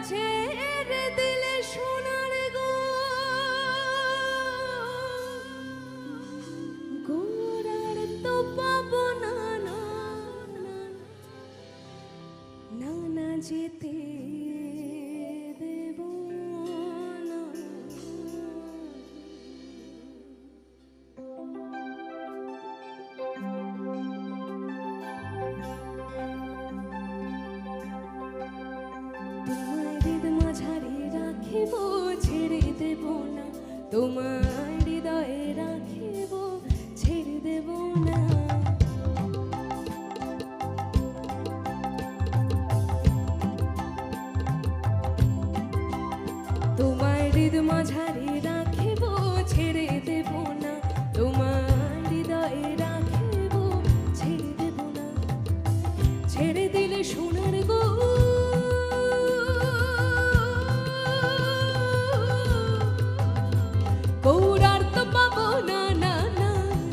ছেড়ে দিলে সোনার গো গোড়ার তো পাবো না না না না যেতে দেব না। তোমার হৃদ মাঝারে রাখিব ছেড়ে দেব না, তোমার হৃদয়ে রাখিব ছেড়ে দেব না। তোমার হৃদ মাঝারে রাখিব ছেড়ে দেব না, তোমার হৃদয়ে রাখিব ছেড়ে দেব না। ছেড়ে দিলে সোনার গো গৌরার তো পাবো না না না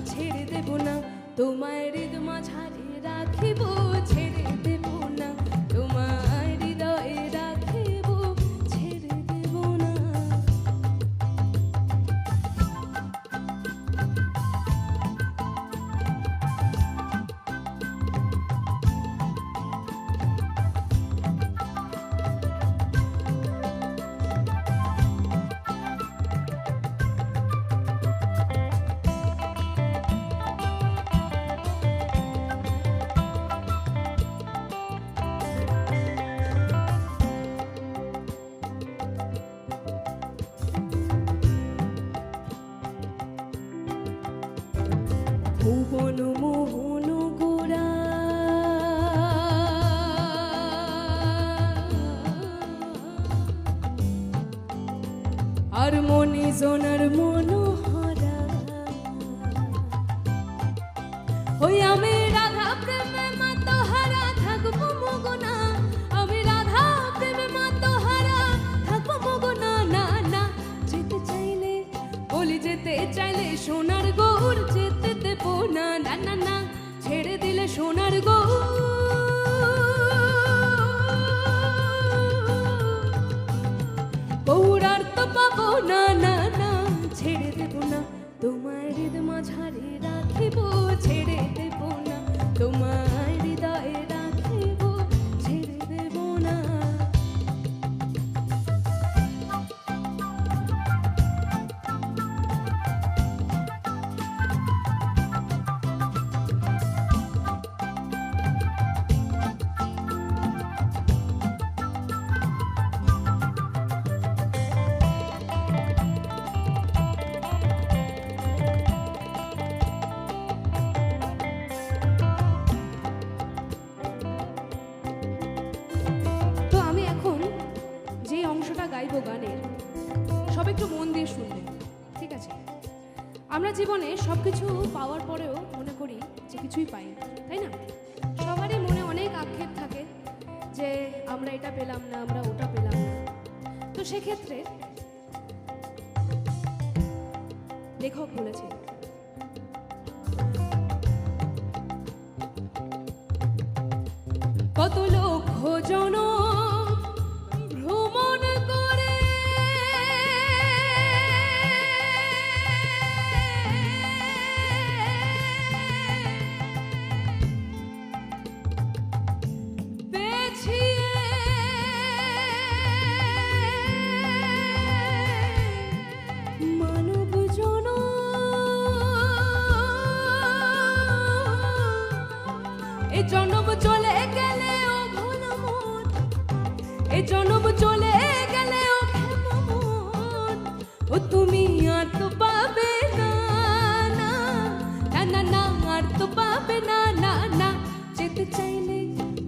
ছেড়ে দেব না। তোমার হৃদ মাঝারে রাখিব ছেড়ে দেব না, তোমার হৃদয়ে রাখিব ছেড়ে দেব না। ভুবন মোহন গোরা আর মনে জনার মনোহরা ওই আমি রাধা প্রেমে মাতোহারা থাকবো মগনা, আমি রাধা প্রেমে মাতোহারা থাকবো মগনা। না না যেতে চাইলে বলি যেতে চাইলে সোনার গৌর যেতে দেব না না না না ছেড়ে দিলে সোনার গৌর গৌরার তো পাবো না না না ছেড়ে দেব না। তোমার হৃদ মাঝারে রাখিব ছেড়ে দেব না, তোমার হৃদয়ে রাখিব ছেড়ে দেব না। গাইবো গানের সব একটু মন দিয়ে শুনবে, ঠিক আছে? আমরা জীবনে সবকিছু পাওয়ার পরেও মনে করি যে কিছুই পাই না, তাই না? সবারই মনে অনেক আক্ষেপ থাকে যে আমরা এটা পেলাম না, আমরা ওটা পেলাম না। তো সেক্ষেত্রে লেখক বলেছে কত লক্ষ জনম ভ্রমণ করে পেছিয়ে মানব জনম এই জনম চলে গেলে এ জনম চলে গেলে ও মন ও তুমি আর তো পাবে না না না না না আর তো পাবে না না না। যেতে চাইলে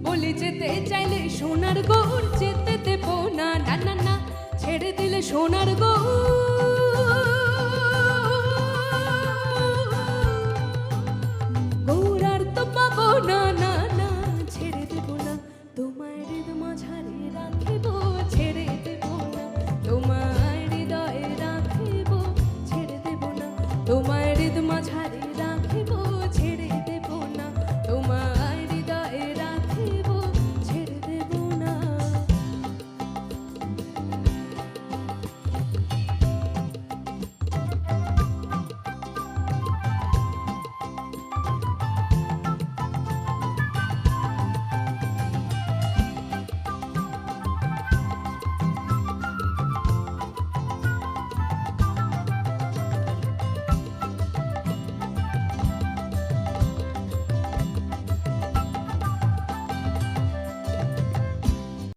বলি যেতে চাইলে সোনার গৌর যেতে দেব না না না না ছেড়ে দিলে সোনার গৌর আর তো পাবো না না